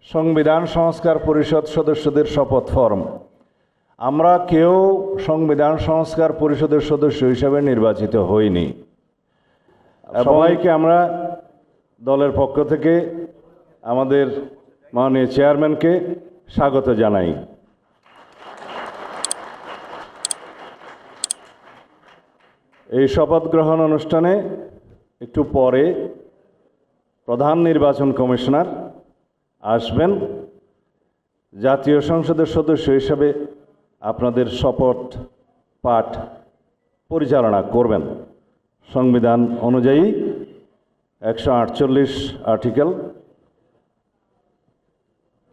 সংবিধান সংস্কার পরিষদ সদস্যদের শপথ ফর্ম। আমরা কেউ সংবিধান সংস্কার পরিষদের সদস্য হিসেবে নির্বাচিত হইনি। সবাইকে আমরা দলের পক্ষ থেকে আমাদের মাননীয় চেয়ারম্যানকে স্বাগত জানাই। এই শপথ গ্রহণ অনুষ্ঠানে একটু পরে প্রধান নির্বাচন কমিশনার আসবেন। জাতীয় সংসদের সদস্য হিসেবে আপনাদের শপথ পাঠ পরিচালনা করবেন সংবিধান অনুযায়ী 148 আর্টিকেল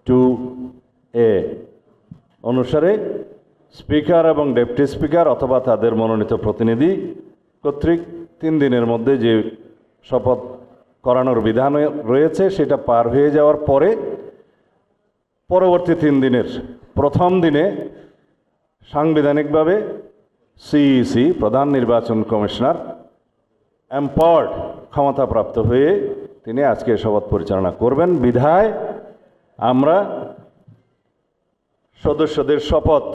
2A অনুসারে স্পিকার এবং ডেপুটি স্পিকার অথবা তাদের মনোনীত প্রতিনিধি কর্তৃক 3 দিনের মধ্যে যে শপথ করানোর বিধান রয়েছে সেটা পার হয়ে যাওয়ার পরে পরবর্তী 3 দিনের প্রথম দিনে সাংবিধানিকভাবে সিইসি প্রধান নির্বাচন কমিশনার এম্পাওয়ার্ড ক্ষমতাপ্রাপ্ত হয়ে তিনি আজকে শপথ পরিচালনা করবেন। বিধায় আমরা সদস্যদের শপথ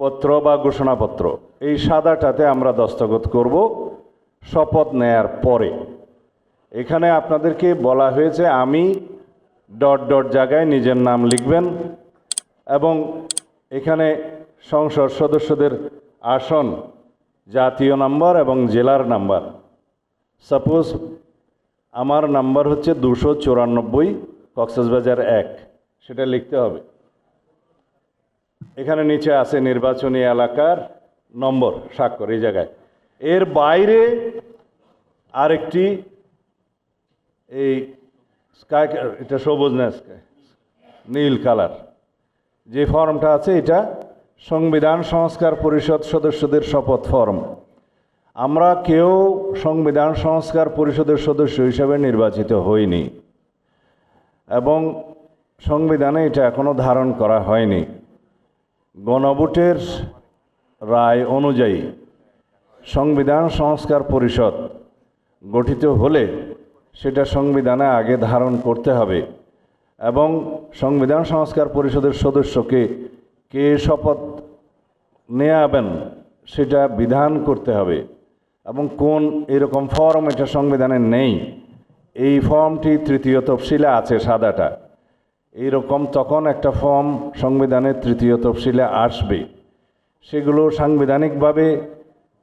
পত্র বা ঘোষণাপত্র এই সাদাটাতে আমরা দস্তখত করব শপথ নেয়ার পরে। এখানে আপনাদেরকে বলা হয়েছে আমি ... জায়গায় নিজের নাম লিখবেন এবং এখানে সংসদ সদস্যদের আসন, জাতীয় নাম্বার এবং জেলার নাম্বার। সাপোজ আমার নাম্বার হচ্ছে 294 কক্সবাজার 1, সেটা লিখতে হবে। এখানে নিচে আছে নির্বাচনী এলাকার নম্বর, স্বাক্ষর এই জায়গায়। এর বাইরে আরেকটি এই স্কাই, এটা সবুজ না স্কাই, নীল কালার যে ফর্মটা আছে এটা সংবিধান সংস্কার পরিষদ সদস্যদের শপথ ফর্ম। আমরা কেউ সংবিধান সংস্কার পরিষদের সদস্য হিসেবে নির্বাচিত হইনি এবং সংবিধানে এটা এখনো ধারণ করা হয়নি। গণভোটের রায় অনুযায়ী সংবিধান সংস্কার পরিষদ গঠিত হলে সেটা সংবিধানে আগে ধারণ করতে হবে এবং সংবিধান সংস্কার পরিষদের সদস্যকে কে শপথ নেয়াবেন সেটা বিধান করতে হবে এবং কোন এরকম ফর্ম এটা সংবিধানে নেই। এই ফর্মটি 3য় তফসিলে আছে সাদাটা, এইরকম তখন একটা ফর্ম সংবিধানের 3য় তফসিলে আসবে। সেগুলো সাংবিধানিকভাবে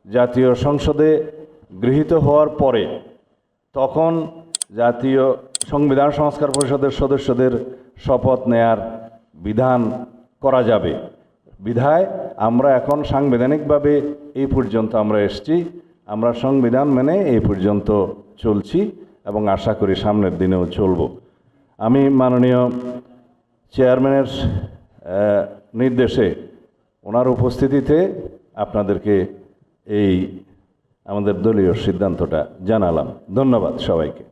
জাতীয় সংসদে গৃহীত হওয়ার পরে তখন জাতীয় সংবিধান সংস্কার পরিষদের সদস্যদের শপথ নেয়ার বিধান করা যাবে। বিধায় আমরা এখন সাংবিধানিকভাবে এই পর্যন্ত আমরা এসেছি, আমরা সংবিধান মেনে এই পর্যন্ত চলছি এবং আশা করি সামনের দিনেও চলব। আমি মাননীয় চেয়ারম্যানের নির্দেশে ওনার উপস্থিতিতে আপনাদেরকে এই আমাদের দলীয় সিদ্ধান্তটা জানালাম। ধন্যবাদ সবাইকে।